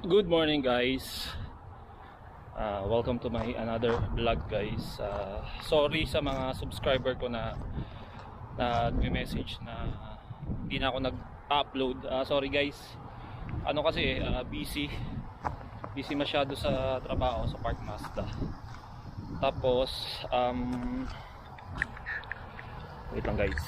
Good morning guys. Welcome to my another vlog guys. Sorry sa mga subscriber ko na nagme-message na hindi na ako nag-upload. Sorry guys. Ano kasi busy masyado sa trabaho sa Park Mazda. Tapos wait lang guys.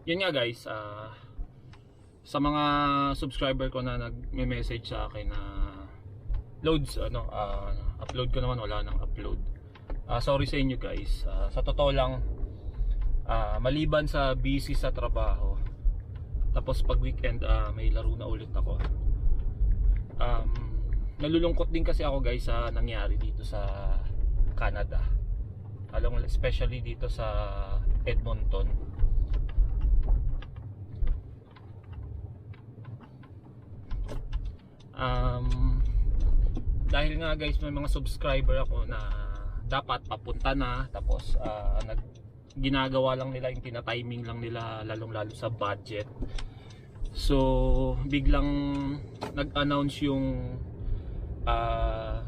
Yun nga guys, sa mga subscriber ko na nagme-message sa akin na loads, upload ko naman, wala nang upload. Sorry sa inyo guys. Sa totoo lang, maliban sa busy sa trabaho, tapos pag weekend may laro na ulit ako. Nalulungkot din kasi ako guys sa nangyari dito sa Canada, especially dito sa Edmonton. Dahil nga guys may mga subscriber ako na dapat papunta na, tapos ginagawa lang nila, yung tina-timing lang nila, lalong lalo sa budget. So biglang nag-announce yung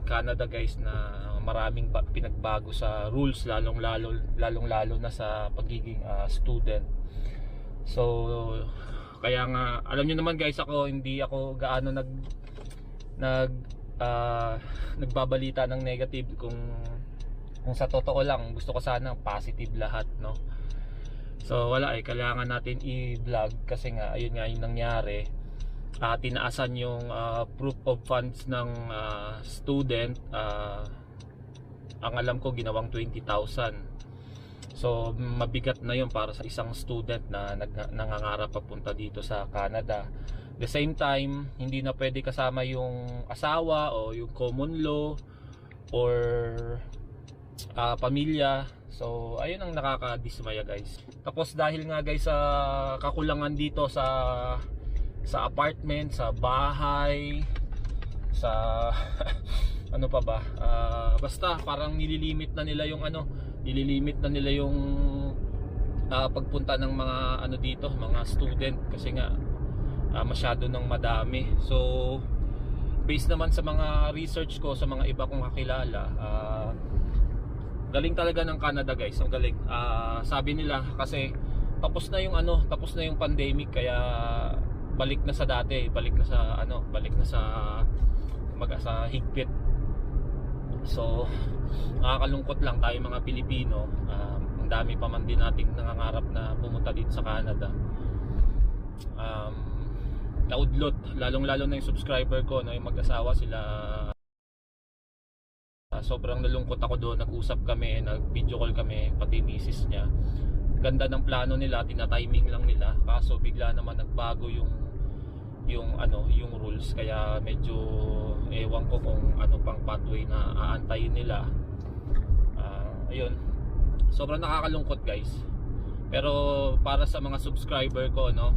Canada guys na maraming pinagbago sa rules, lalong lalo na sa pagiging student. So kaya nga, alam nyo naman guys, hindi ako gaano nagbabalita ng negative. Kung sa totoo lang, gusto ko sana positive lahat, no? So wala, kailangan natin i-vlog kasi nga ayun nga yung nangyari. Tinaasan yung proof of funds ng student. Ang alam ko ginawang 20,000. So mabigat na yun para sa isang student na nangangarap papunta dito sa Canada. The same time, hindi na pwede kasama yung asawa o yung common law or pamilya. So ayun ang nakakadismaya guys. Tapos dahil nga guys sa kakulangan dito sa apartment, sa bahay, sa ano pa ba, basta parang nililimit na nila yung pagpunta ng mga dito, mga student, kasi nga masyado nang madami. So based naman sa mga research ko sa mga iba kong kakilala, galing talaga ng Canada guys, ang galing. Sabi nila kasi tapos na yung pandemic, kaya balik na sa dati, balik na sa higpit. So nakakalungkot lang, tayo mga Pilipino, ang dami pa man din nating nangangarap na pumunta dito sa Canada. Naudlot, lalong-lalo na yung subscriber ko, yung mag-asawa sila. Sobrang nalungkot ako doon. Nag-usap kami, nag-video call kami, pati misis niya. Ganda ng plano nila, tina-timing lang nila, kaso bigla naman nagbago yung rules, kaya medyo ewan ko kung ano pang pathway na aantayin nila. Ayun, sobrang nakakalungkot guys. Pero para sa mga subscriber ko na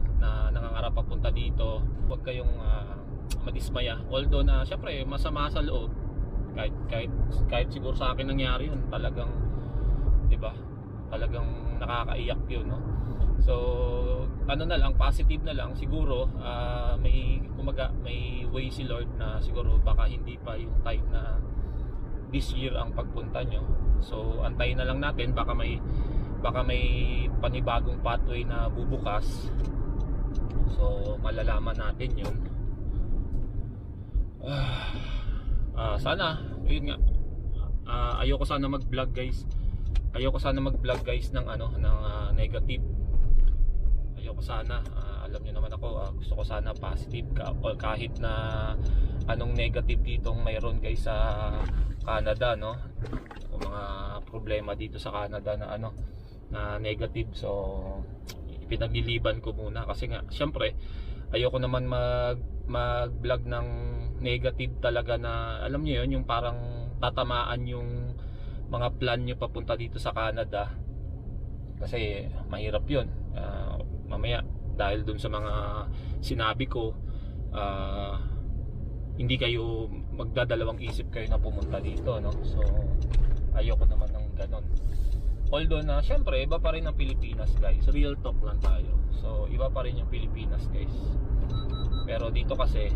nangangarap papunta dito, huwag kayong madismaya. Although na syempre masama sa loob, kahit siguro sa akin nangyari yun, talagang, di ba, talagang nakakaiyak yun, no? So ano na lang, positive na lang siguro, may way si Lord na siguro baka hindi pa yung time na this year ang pagpunta nyo. So antayin na lang natin, baka may panibagong pathway na bubukas. So malalaman natin yun. Sana yun nga, ayoko sana mag-vlog guys ng negative. Ayoko sana, alam niyo naman ako, gusto ko sana positive kahit na anong negative ditong mayroon guys sa Canada, no? O mga problema dito sa Canada na negative. So pinagliliban ko muna kasi nga syempre ayoko naman mag-vlog ng negative talaga, na alam niyo yun, yung parang tatamaan yung mga plan nyo papunta dito sa Canada, kasi mahirap yun. Mamaya dahil dun sa mga sinabi ko, hindi kayo magdadalawang isip kayo na pumunta dito, no? So ayoko naman ng ganon. Although na syempre iba pa rin ang Pilipinas, guys. Real talk lang tayo. So iba pa rin yung Pilipinas, guys. Pero dito kasi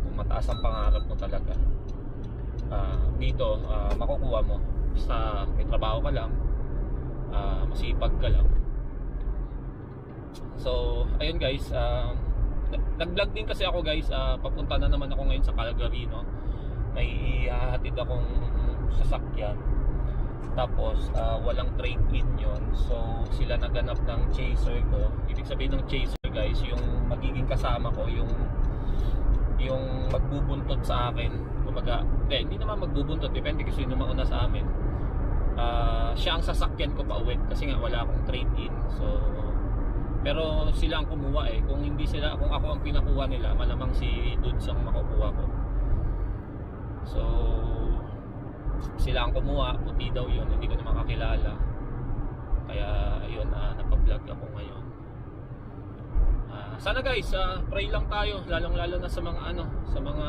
kung mataas ang pangarap mo talaga, dito makukuha mo. Basta may trabaho ka lang, masipag ka lang. So ayun guys, nag-vlog din kasi ako, guys. Papunta na naman ako ngayon sa Calgary, no? May ihahatid akong sasakyan. Tapos walang trade-in yon. So sila naganap ng chaser ko. Ibig sabihin ng chaser, guys, yung magiging kasama ko, yung magbubuntot sa akin. Kumbaga, hindi naman magbubuntot, depende kasi sino mauna sa amin. Siya ang sasakyan ko pa uwi kasi nga wala akong trade-in. So pero sila ang kumuha eh. Kung hindi sila, kung ako ang pinakuha nila, malamang si Dudes ang makukuha ko. So sila ang kumuha, puti daw yun, hindi ko naman kakilala. Kaya ayun, napablog ako ngayon. Sana guys, pray lang tayo, lalong lalo na sa mga sa mga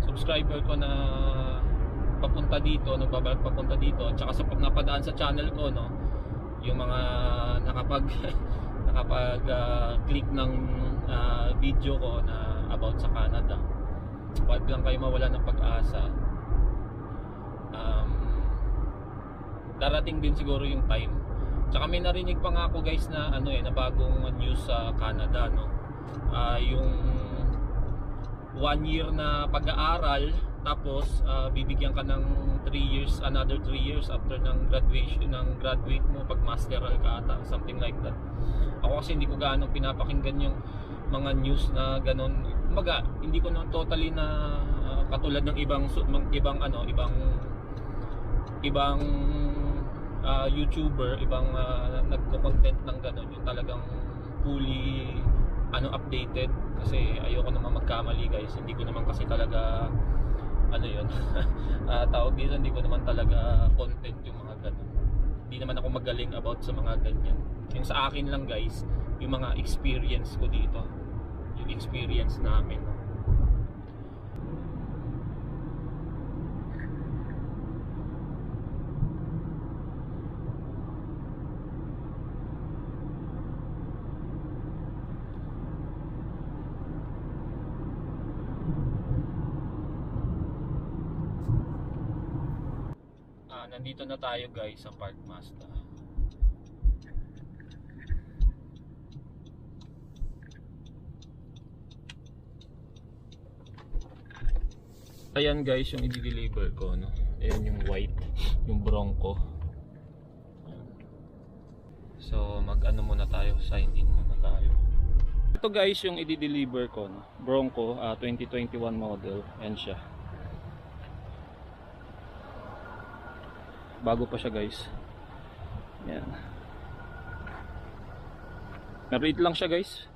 subscriber ko na papunta dito, nagbabalik papunta dito, at saka sa pag napadaan sa channel ko, no, yung mga nakapag click ng video ko na about sa Canada. Huwag lang kayo mawala ng pag-asa. Darating din siguro yung time. Tsaka may narinig pa nga ako, guys, na na bagong news sa Canada, no. Yung 1 year na pag-aaral, tapos bibigyan ka ng 3 years, another 3 years after ng graduation, ng graduate mo pag masteral ka ata, something like that. Ako kasi hindi ko gaano pinapakinggan yung mga news na ganon. Kumbaga, hindi ko naman totally na katulad ng ibang YouTuber, ibang nagko-content ng ganon, yung talagang fully updated. Kasi ayoko naman magkamali, guys. Hindi ko naman kasi talaga tawag dito, hindi ko naman talaga content yung mga ganon. Hindi naman ako magaling about sa mga ganyan. Yung sa akin lang, guys, yung mga experience ko dito, yung experience namin. Nandito na tayo, guys, sa Park Mazda. Ayan, guys, yung i-deliver ko, no. Ayan yung white, yung Bronco. So muna tayo, sign in muna tayo. Ito, guys, yung i-deliver ko, no. Bronco 2021 model. Ayan siya. Bago pa siya, guys. Yan. Maliit lang siya, guys.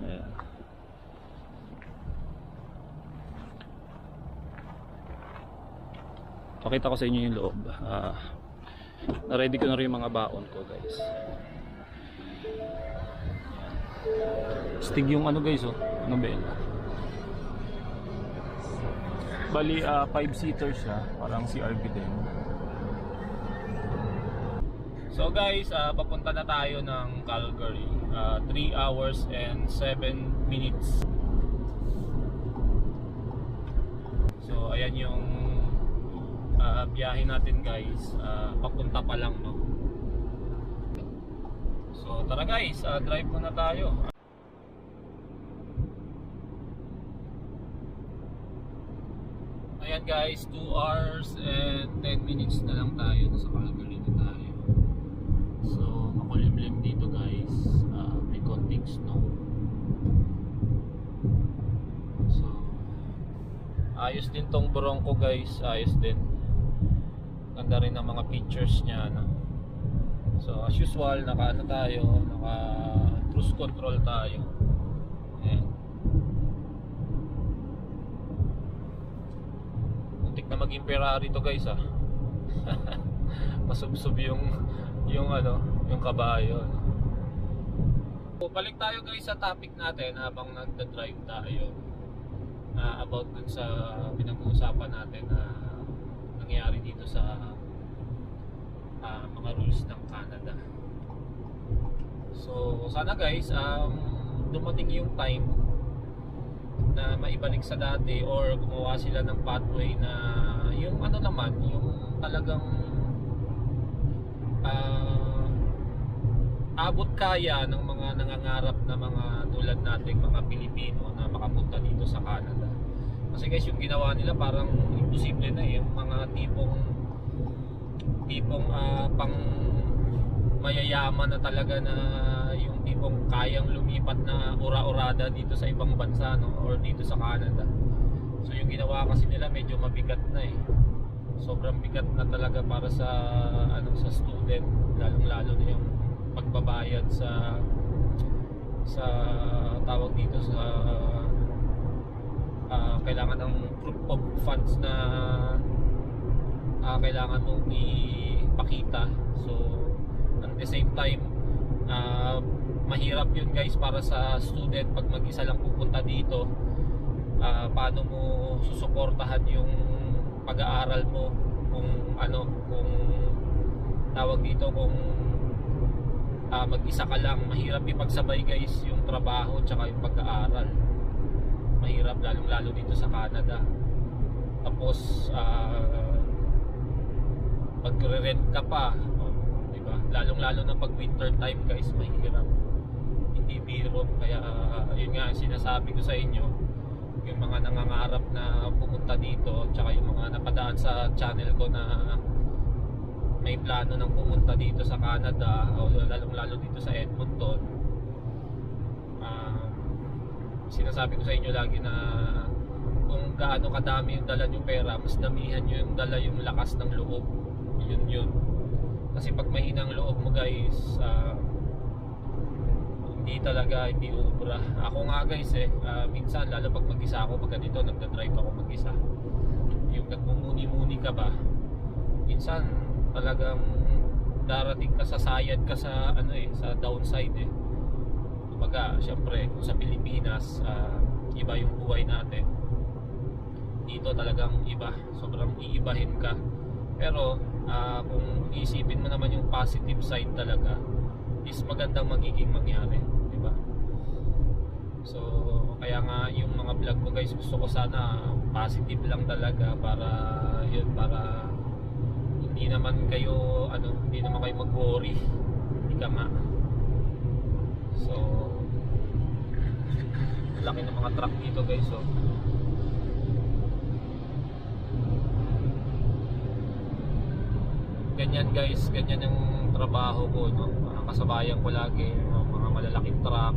Ayan. Pakita ko sa inyo yung loob. Na-ready ko na rin yung mga baon ko, guys. Stig yung guys, Nobela. Bali 5-seater siya, parang CRV din. So guys, papunta na tayo ng Calgary. 3 hours and 7 minutes. So ayan yung biyahe natin, guys. Papunta pa lang, no. So tara, guys, drive muna tayo. Ayan, guys, 2 hours and 10 minutes na lang tayo. Nasa Calgary na tayo. So makulimlim dito, guys. May konting snow. So ayos din tong Bronco, guys. Ayos din. Ganda rin ang mga pictures niya, no? So as usual, naka cruise control tayo. Ayan. Muntik na maging Ferrari to, guys, Masubsob yung kabayo, no? So, balik tayo guys sa topic natin habang nagda-drive tayo, about dun sa pinag-uusapan natin na nangyari dito sa mga rules ng Canada. So sana guys, dumating yung time na maibalik sa dati or gumawa sila ng pathway na yung ano naman, yung talagang abot kaya ng mga nangangarap na mga tulad nating mga Pilipino na makapunta dito sa Canada. Kasi guys, yung ginawa nila parang imposible na yung mga tipong pang mayayaman na talaga, na yung tipong kayang lumipat na ura-urada dito sa ibang bansa, no? Or dito sa Canada. So yung ginawa kasi nila medyo mabigat na sobrang bigat na talaga para sa sa student, lalong-lalo na yung pagbabayad sa tawag dito sa kailangan ng proof of funds na kailangan mong ipakita. So at the same time, mahirap yun guys para sa student pag mag-isa lang pupunta dito. Paano mo susuportahan yung pag-aaral mo kung kung tawag dito, kung mag-isa ka lang. Mahirap ipagsabay guys yung trabaho tsaka yung pag-aaral. Mahirap lalong-lalo dito sa Canada. Tapos pag-rent ka pa, di ba? Lalong-lalo na pag winter time guys, mahirap. Hindi biro. Kaya yun nga sinasabi ko sa inyo, yung mga nangangarap na pumunta dito, tsaka yung mga napadaan sa channel ko na may plano ng pumunta dito sa Canada, o lalong-lalo dito sa Edmonton, sinasabi ko sa inyo lagi na kung gaano kadami yung dala nyo pera, mas damihan nyo yung dala yung lakas ng loob. Yun. Kasi pag mahinang loob mo guys, hindi ubra. Ako nga guys minsan lalo pag mag-isa ako, pag ganito nagda-drive ako mag-isa, yung nagmumuni-muni ka ba, minsan talagang darating ka sa sayad ka sa sa downside Kumbaga, syempre kung sa Pilipinas iba yung buhay natin, dito talagang iba, sobrang iibahin ka. Pero kung isipin mo naman yung positive side talaga, is magandang magiging mangyari, di ba? So kaya nga yung mga vlog ko guys, gusto ko sana positive lang talaga, para hindi naman kayo mag-worry, ika nga. So laki ng mga truck dito guys, so ganyan guys, ganyan yung trabaho ko, no? Kasabayan ko lagi mga malalaking truck.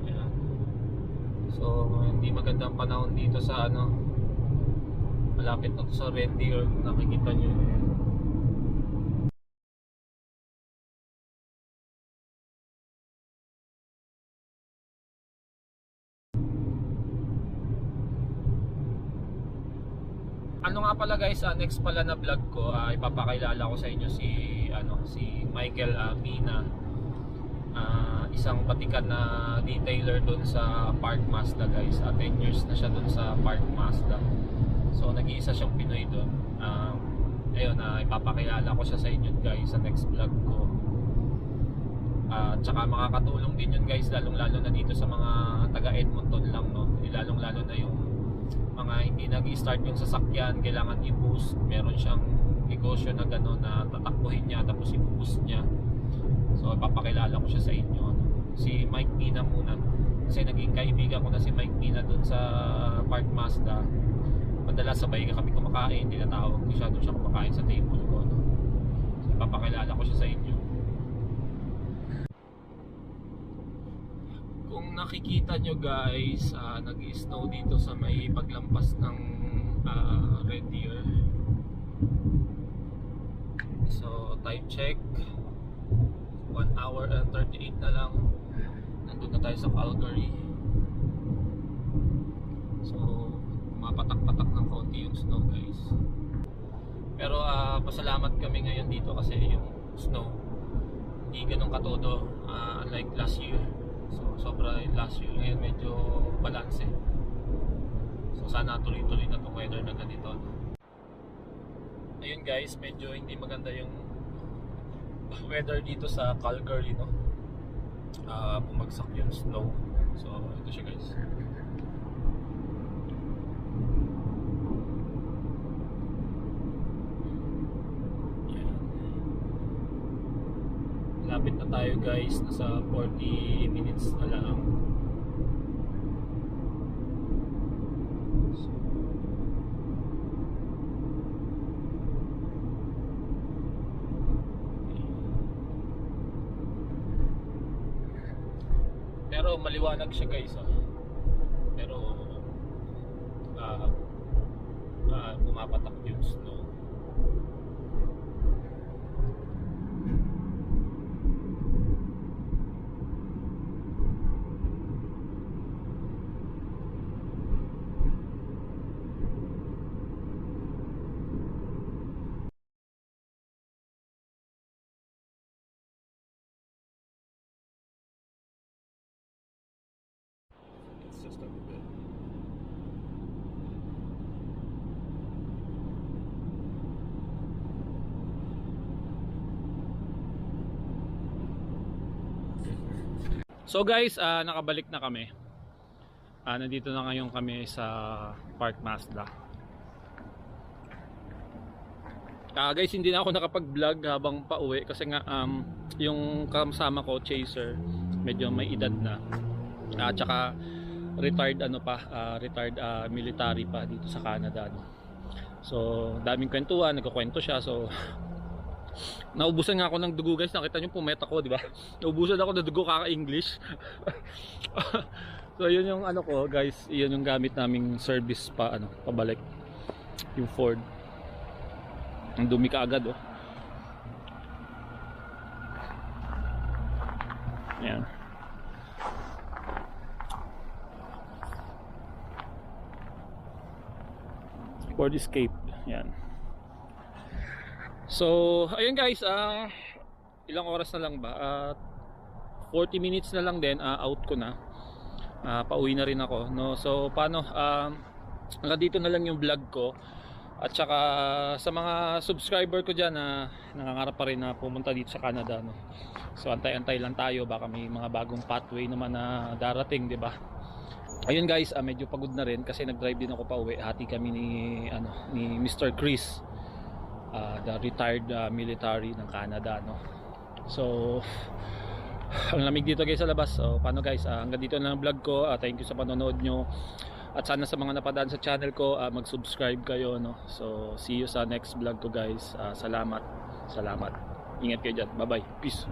Ayan. So hindi magandang panahon dito sa malapit na to sa Red Deer, nakikita nyo. Nga pala guys, next pala na vlog ko, ipapakilala ko sa inyo si Michael Mina, isang batikan na detailer doon sa Park Mazda guys. 10 years na siya doon sa Park Mazda. So nag-iisa siyang Pinoy doon. Ayun, ipapakilala ko siya sa inyo guys sa next vlog ko. Tsaka makakatulong din yun guys, lalong-lalo na dito sa mga taga Edmonton lang, no? Lalong-lalo na yung mga hindi nag-i-start yung sasakyan, kailangan i-boost. Meron siyang negosyo na gano'n na tatakbuhin niya tapos i-boost niya. So ipapakilala ko siya sa inyo, si Mike Mina muna, kasi naging kaibigan ko na si Mike Mina doon sa Park Mazda. Madalas sabay kami kumakain, tinatawag ko siya, doon siya kumakain sa table ko, no? So ipapakilala ko siya sa inyo. Kung nakikita nyo guys, nag-snow dito sa may paglampas ng Red Deer. So time check, 1 hour and 38 na lang, nandun na tayo sa Calgary. So mapatak-patak ng konti yung snow guys. Pero pasalamat kami ngayon dito kasi yung snow hindi ganun katodo. Unlike last year. So sobra yung last year, ngayon medyo balance eh. So sana tuloy-tuloy na itong weather na ganito. Ayun guys, medyo hindi maganda yung weather dito sa Calgary, no? Bumagsak yung snow. So ito siya guys. Yan. Lapit na tayo guys, nasa 40 minutes na lang. Pero maliwanag siya guys, pero bumapatak yung snow. It's just a bit. So guys, nakabalik na kami. Nandito na ngayon kami sa Park Mazda. Guys, hindi na ako nakapag-vlog habang pauwi kasi nga yung kasama ko, Chaser, medyo may edad na. Tsaka retired retired military pa dito sa Canada, no? So daming kwentuhan, nagkukwento siya. So naubusan nga ako ng dugo guys, nakita nyo pumeta ko, di ba? Naubusan ako ng dugo kaka-English. So yun yung ano ko guys, yun yung gamit naming service pa pabalik, yung Ford. Ang dumi ka agad, oh. Yan. Ford Escape. Yan. So, ayun guys, ilang oras na lang ba? 40 minutes na lang din, out ko na. Pauwi na rin ako, no? So, paano? Hanggang dito na lang yung vlog ko. At saka sa mga subscriber ko dyan na nangangarap pa rin na pumunta dito sa Canada, no? So, antay-antay lang tayo, baka may mga bagong pathway naman na darating, di ba? Ayun guys, medyo pagod na rin kasi nag-drive din ako pauwi. Hati kami ni Mr. Chris, the retired military ng Canada, no? So ang lamig dito guys sa labas. So paano guys, hanggang dito na ang vlog ko. Thank you sa panonood nyo. At sana sa mga napadaan sa channel ko, mag-subscribe kayo, no? So see you sa next vlog ko guys. Salamat. Ingat kayo dyan. Bye bye. Peace.